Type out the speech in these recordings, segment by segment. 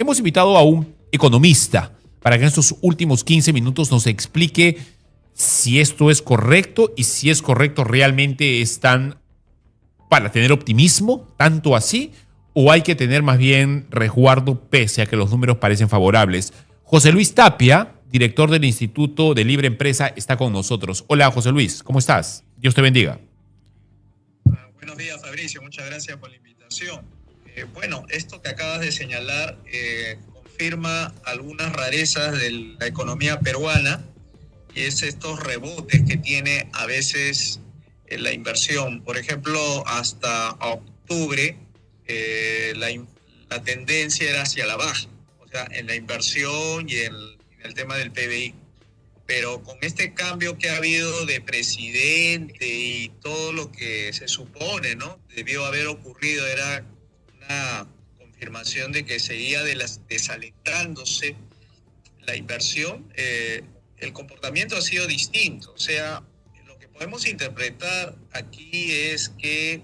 Hemos invitado a un economista para que en estos últimos 15 minutos nos explique si esto es correcto y si es correcto realmente están para tener optimismo, tanto así, o hay que tener más bien resguardo pese a que los números parecen favorables. José Luis Tapia, director del Instituto de Libre Empresa, está con nosotros. Hola, José Luis, ¿cómo estás? Dios te bendiga. Buenos días, Fabricio. Muchas gracias por la invitación. Bueno, esto que acabas de señalar confirma algunas rarezas de la economía peruana, y es estos rebotes que tiene a veces la inversión. Por ejemplo, hasta octubre la tendencia era hacia la baja, o sea, en la inversión y en el tema del PBI. Pero con este cambio que ha habido de presidente y todo lo que se supone, ¿no?, debió haber ocurrido, era una confirmación de que seguía desalentándose la inversión. El comportamiento ha sido distinto. O sea, lo que podemos interpretar aquí es que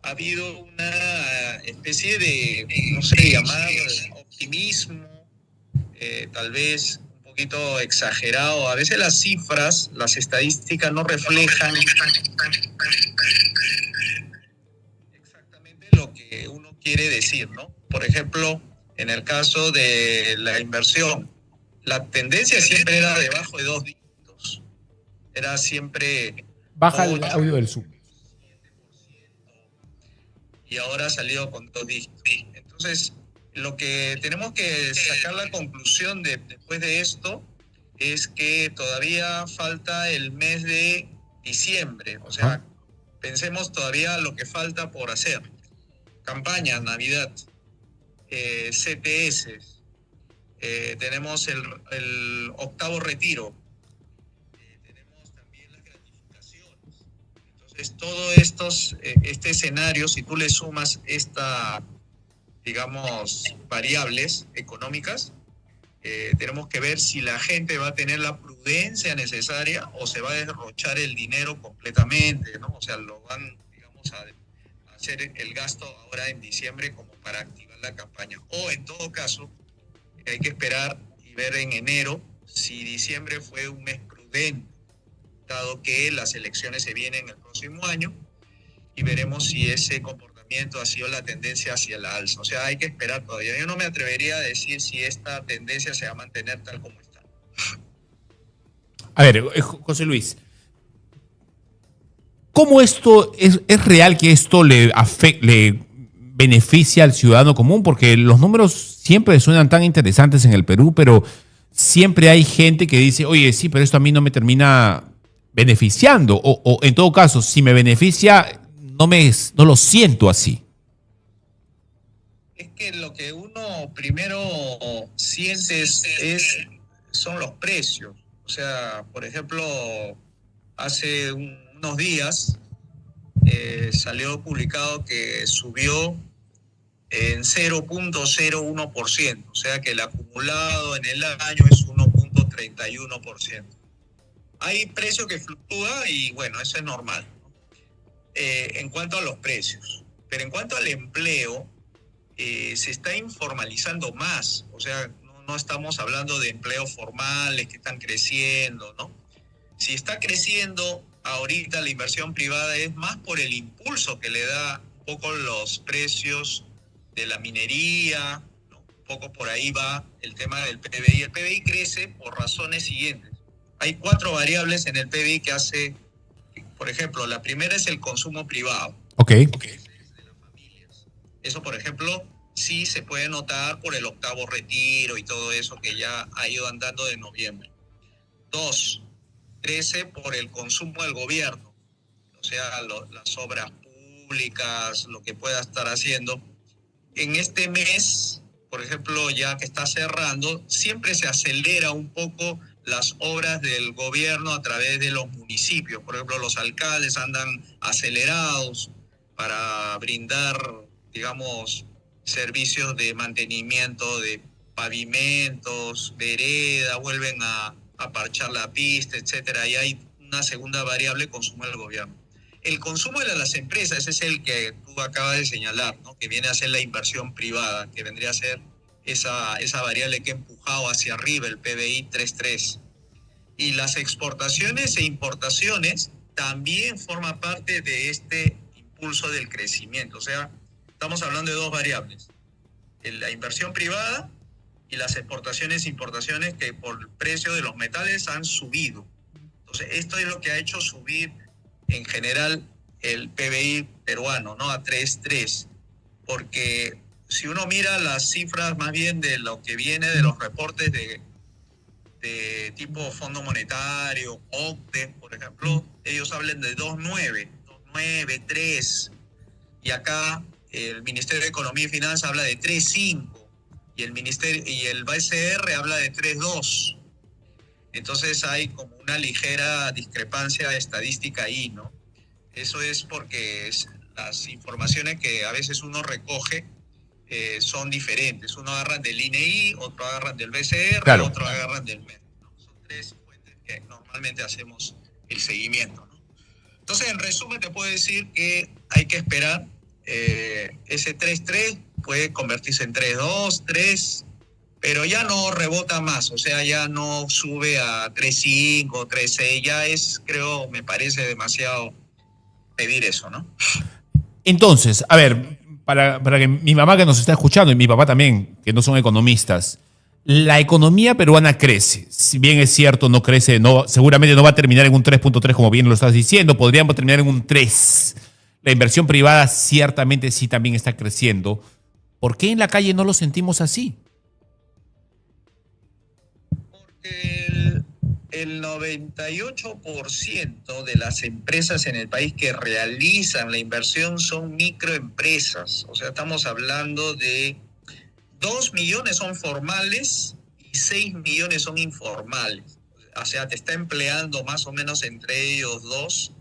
ha habido una especie de, no sé, llamar optimismo, tal vez un poquito exagerado. A veces las cifras, las estadísticas no reflejan exactamente lo que uno quiere decir, ¿no? Por ejemplo, en el caso de la inversión, la tendencia siempre era debajo de 2 dígitos. Era siempre... Baja el audio del Zoom. Y ahora ha salido con 2 dígitos. Entonces, lo que tenemos que sacar la conclusión después de esto es que todavía falta el mes de diciembre. O sea, pensemos todavía lo que falta por hacer. Campaña, Navidad, CPS, tenemos el octavo retiro, tenemos también las gratificaciones. Entonces, todos este escenario, si tú le sumas digamos, variables económicas, tenemos que ver si la gente va a tener la prudencia necesaria o se va a derrochar el dinero completamente, ¿no? O sea, lo van, digamos, a hacer el gasto ahora en diciembre como para activar la campaña. O en todo caso, hay que esperar y ver en enero si diciembre fue un mes prudente, dado que las elecciones se vienen el próximo año, y veremos si ese comportamiento ha sido la tendencia hacia la alza. O sea, hay que esperar todavía. Yo no me atrevería a decir si esta tendencia se va a mantener tal como está. A ver, José Luis, ¿cómo esto es real que esto le beneficia al ciudadano común? Porque los números siempre suenan tan interesantes en el Perú, pero siempre hay gente que dice, oye, sí, pero esto a mí no me termina beneficiando. O en todo caso, si me beneficia, no lo siento así. Es que lo que uno primero siente son los precios. O sea, por ejemplo, hace unos días salió publicado que subió en 0.01%, o sea que el acumulado en el año es 1.31%. Hay precio que fluctúa y bueno, eso es normal, en cuanto a los precios. Pero en cuanto al empleo, se está informalizando más. O sea, no estamos hablando de empleos formales que están creciendo, ¿no? Si está creciendo ahorita la inversión privada es más por el impulso que le da un poco los precios de la minería, ¿no? Un poco por ahí va el tema del PBI. El PBI crece por razones siguientes. Hay 4 variables en el PBI que hace, por ejemplo, la primera es el consumo privado. Okay. De las familias. Eso, por ejemplo, sí se puede notar por el octavo retiro y todo eso que ya ha ido andando de noviembre. 2, crece por el consumo del gobierno, o sea, las obras públicas, lo que pueda estar haciendo. En este mes, por ejemplo, ya que está cerrando, siempre se acelera un poco las obras del gobierno a través de los municipios. Por ejemplo, los alcaldes andan acelerados para brindar, digamos, servicios de mantenimiento de pavimentos, veredas, vuelven a parchar la pista, etcétera. Y hay una segunda variable, consumo del gobierno. El consumo de las empresas, ese es el que tú acabas de señalar, ¿no? Que viene a ser la inversión privada, que vendría a ser esa variable que ha empujado hacia arriba el PBI 3.3. Y las exportaciones e importaciones también forman parte de este impulso del crecimiento. O sea, estamos hablando de dos variables: la inversión privada y las exportaciones e importaciones que por el precio de los metales han subido. Entonces, esto es lo que ha hecho subir en general el PBI peruano, ¿no? A 3.3. Porque si uno mira las cifras más bien de lo que viene de los reportes de tipo Fondo Monetario, OCDE, por ejemplo, ellos hablan de 2.9, 3, y acá el Ministerio de Economía y Finanzas habla de 3.5, y el BCR habla de 3.2. Entonces hay como una ligera discrepancia estadística ahí, ¿no? Eso es porque las informaciones que a veces uno recoge son diferentes. Uno agarran del INEI, otro agarran del BCR, claro, otro agarran del MED, ¿no? Son tres fuentes que normalmente hacemos el seguimiento, ¿no? Entonces, en resumen, te puedo decir que hay que esperar. Ese 3.3 puede convertirse en 3.2, 3, pero ya no rebota más. O sea, ya no sube a 3.5, 3.6. Ya es, creo, me parece demasiado pedir eso, ¿no? Entonces, a ver, para que mi mamá que nos está escuchando y mi papá también, que no son economistas, la economía peruana crece. Si bien es cierto, no crece, seguramente no va a terminar en un 3.3 como bien lo estás diciendo, podríamos terminar en un 3. La inversión privada ciertamente sí también está creciendo. ¿Por qué en la calle no lo sentimos así? Porque el 98% de las empresas en el país que realizan la inversión son microempresas. O sea, estamos hablando de 2 millones son formales y 6 millones son informales. O sea, te está empleando más o menos entre ellos dos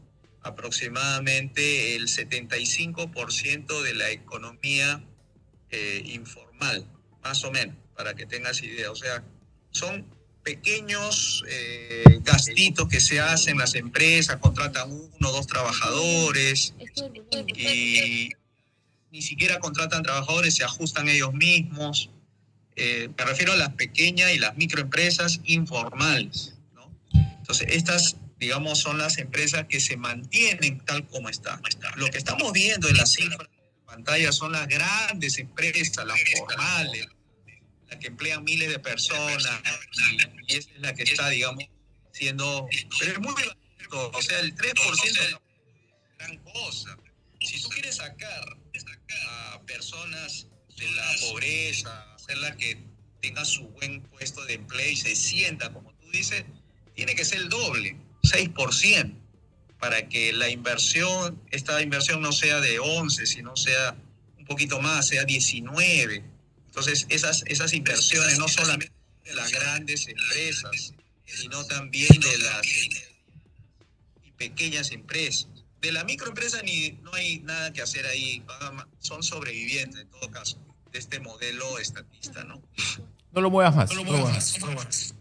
aproximadamente el 75% de la economía informal, más o menos, para que tengas idea. O sea, son pequeños gastitos que se hacen las empresas, contratan 1 o 2 trabajadores y ni siquiera contratan trabajadores, se ajustan ellos mismos. Me refiero a las pequeñas y las microempresas informales, ¿no? Entonces, estas, digamos, son las empresas que se mantienen tal como están. Lo que estamos viendo en las cifras de pantalla son las grandes empresas, las formales, las que emplean miles de personas, y esa es la que está, digamos, siendo... Pero es muy barato, o sea, el 3% es gran cosa. Si tú quieres sacar a personas de la pobreza, hacerla que tenga su buen puesto de empleo y se sienta, como tú dices, tiene que ser el doble, 6%, para que esta inversión no sea de 11, sino sea un poquito más, sea 19. Entonces, esas inversiones no solamente de las grandes empresas, sino también de las pequeñas empresas. De la microempresa no hay nada que hacer ahí, son sobrevivientes en todo caso de este modelo estatista, ¿no? No lo muevas más. No lo muevas más.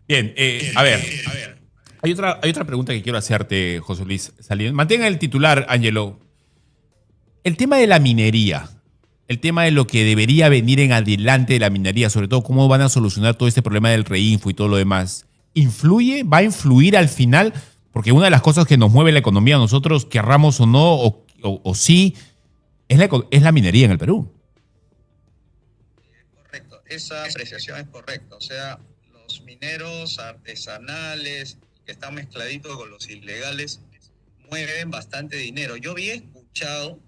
Bien, a ver. Hay otra pregunta que quiero hacerte, José Luis Salinas. Mantenga el titular, Ángelo. El tema de la minería, el tema de lo que debería venir en adelante de la minería, sobre todo cómo van a solucionar todo este problema del reinfo y todo lo demás, ¿va a influir al final? Porque una de las cosas que nos mueve la economía a nosotros, querramos o no, o sí, es la minería en el Perú. Correcto, esa apreciación es correcta. O sea, los mineros artesanales que están mezcladitos con los ilegales mueven bastante dinero. Yo había escuchado,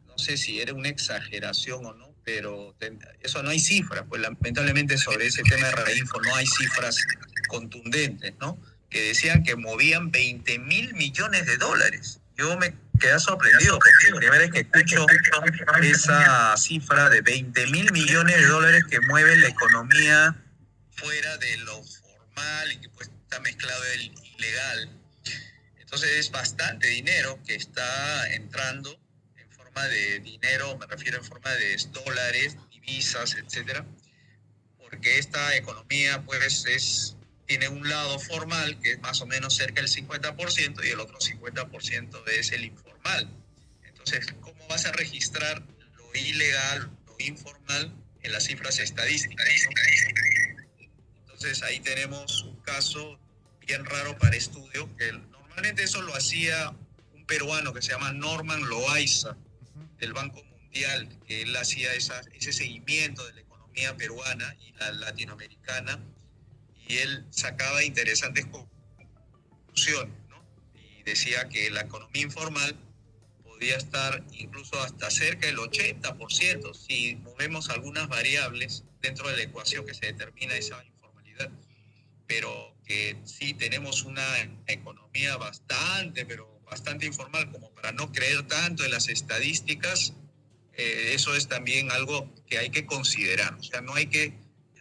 no sé si era una exageración o no, pero eso no hay cifras, pues lamentablemente sobre ese tema de reinfo no hay cifras contundentes, ¿no? Que decían que movían 20.000 millones de dólares. Yo me quedé sorprendido porque la primera vez que escucho esa cifra de 20.000 millones de dólares que mueve la economía fuera de lo formal y que pues está mezclado el ilegal. Entonces es bastante dinero que está entrando en forma de dinero, me refiero en forma de dólares, divisas, etcétera, porque esta economía pues tiene un lado formal que es más o menos cerca del 50% y el otro 50% es el informal. Entonces, ¿cómo vas a registrar lo ilegal, lo informal en las cifras estadísticas, ¿no? Entonces ahí tenemos un caso bien raro para estudio, que normalmente eso lo hacía un peruano que se llama Norman Loaiza, del Banco Mundial, que él hacía ese seguimiento de la economía peruana y la latinoamericana, y él sacaba interesantes conclusiones, ¿no? Y decía que la economía informal podía estar incluso hasta cerca del 80% si movemos algunas variables dentro de la ecuación que se determina esa informalidad. Pero que sí tenemos una economía bastante, pero bastante informal, como para no creer tanto en las estadísticas, eso es también algo que hay que considerar. O sea, no hay que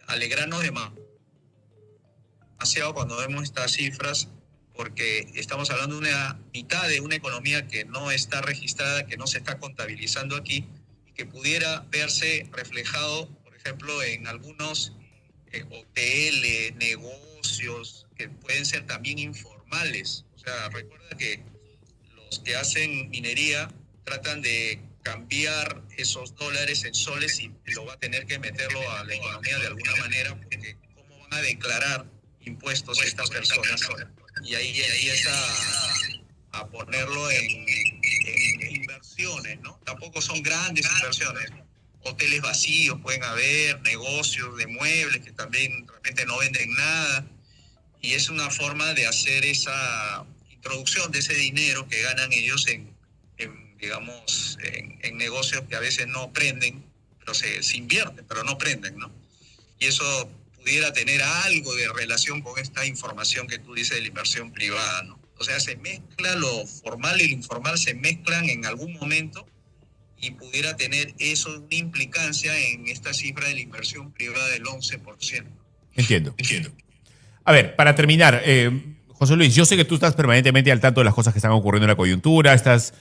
alegrarnos demasiado cuando vemos estas cifras, porque estamos hablando de una mitad de una economía que no está registrada, que no se está contabilizando aquí, y que pudiera verse reflejado, por ejemplo, en algunos hoteles, negocios, que pueden ser también informales. O sea, recuerda que los que hacen minería tratan de cambiar esos dólares en soles y lo va a tener que meterlo a la economía de alguna manera, porque ¿cómo van a declarar impuestos estas personas? Y ahí empieza a ponerlo en inversiones, ¿no? Tampoco son grandes inversiones. Hoteles vacíos pueden haber, negocios de muebles que también de repente no venden nada. Y es una forma de hacer esa introducción de ese dinero que ganan ellos digamos, en negocios que a veces no prenden, pero se invierten, pero no prenden, ¿no? Y eso pudiera tener algo de relación con esta información que tú dices de la inversión privada, ¿no? O sea, se mezcla lo formal y lo informal, se mezclan en algún momento y pudiera tener eso una implicancia en esta cifra de la inversión privada del 11%. Entiendo. A ver, para terminar, José Luis, yo sé que tú estás permanentemente al tanto de las cosas que están ocurriendo en la coyuntura, estás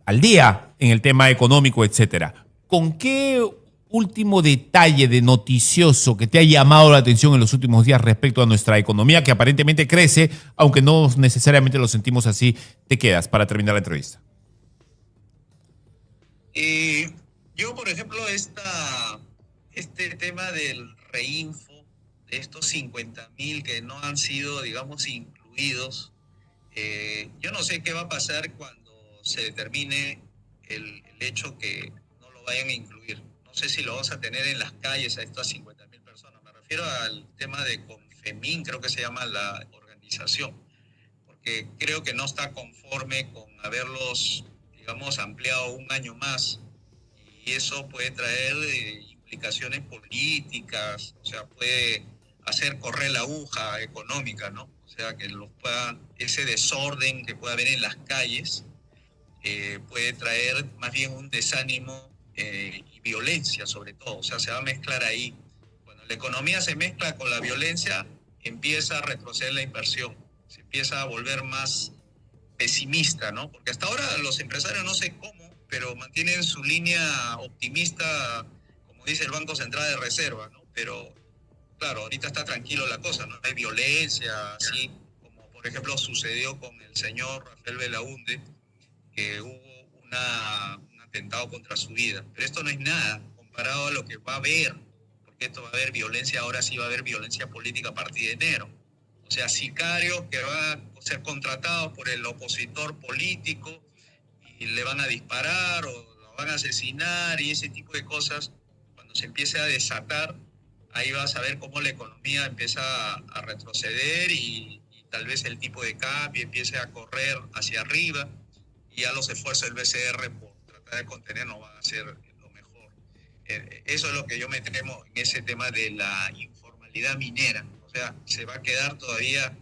al día en el tema económico, etcétera. ¿Con qué último detalle de noticioso que te ha llamado la atención en los últimos días respecto a nuestra economía, que aparentemente crece, aunque no necesariamente lo sentimos así, te quedas para terminar la entrevista? Yo, por ejemplo, este tema del reinfo, de estos 50.000 que no han sido, digamos, incluidos, yo no sé qué va a pasar cuando se determine el hecho que no lo vayan a incluir. No sé si lo vamos a tener en las calles a estas 50.000 personas. Me refiero al tema de Confemin, creo que se llama la organización, porque creo que no está conforme con haberlos, digamos, ampliado un año más, y eso puede traer implicaciones políticas, o sea, puede hacer correr la aguja económica, ¿no? O sea, que ese desorden que pueda haber en las calles puede traer más bien un desánimo y violencia sobre todo. O sea, se va a mezclar ahí. Cuando la economía se mezcla con la violencia, empieza a retroceder la inversión, se empieza a volver más pesimista, ¿no? Porque hasta ahora los empresarios, no sé cómo, pero mantienen su línea optimista, como dice el Banco Central de Reserva, ¿no? Pero claro, ahorita está tranquilo la cosa, no hay violencia, así como por ejemplo sucedió con el señor Rafael Belaúnde, que hubo un atentado contra su vida. Pero esto no es nada comparado a lo que va a haber, porque esto va a haber violencia, ahora sí va a haber violencia política a partir de enero. O sea, sicarios que van a ser contratados por el opositor político y le van a disparar o lo van a asesinar y ese tipo de cosas. Cuando se empiece a desatar, ahí vas a ver cómo la economía empieza a retroceder y tal vez el tipo de cambio empiece a correr hacia arriba y ya los esfuerzos del BCR por tratar de contener no van a ser lo mejor. Eso es lo que yo me temo en ese tema de la informalidad minera. O sea, se va a quedar todavía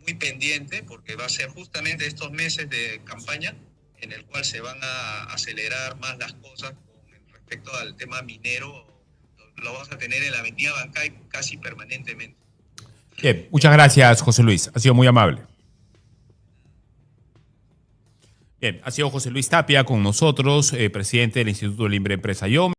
muy pendiente porque va a ser justamente estos meses de campaña en el cual se van a acelerar más las cosas con respecto al tema minero. Lo vamos a tener en la avenida Bancay casi permanentemente. Bien, muchas gracias, José Luis. Ha sido muy amable. Bien, ha sido José Luis Tapia con nosotros, presidente del Instituto de Libre Empresa.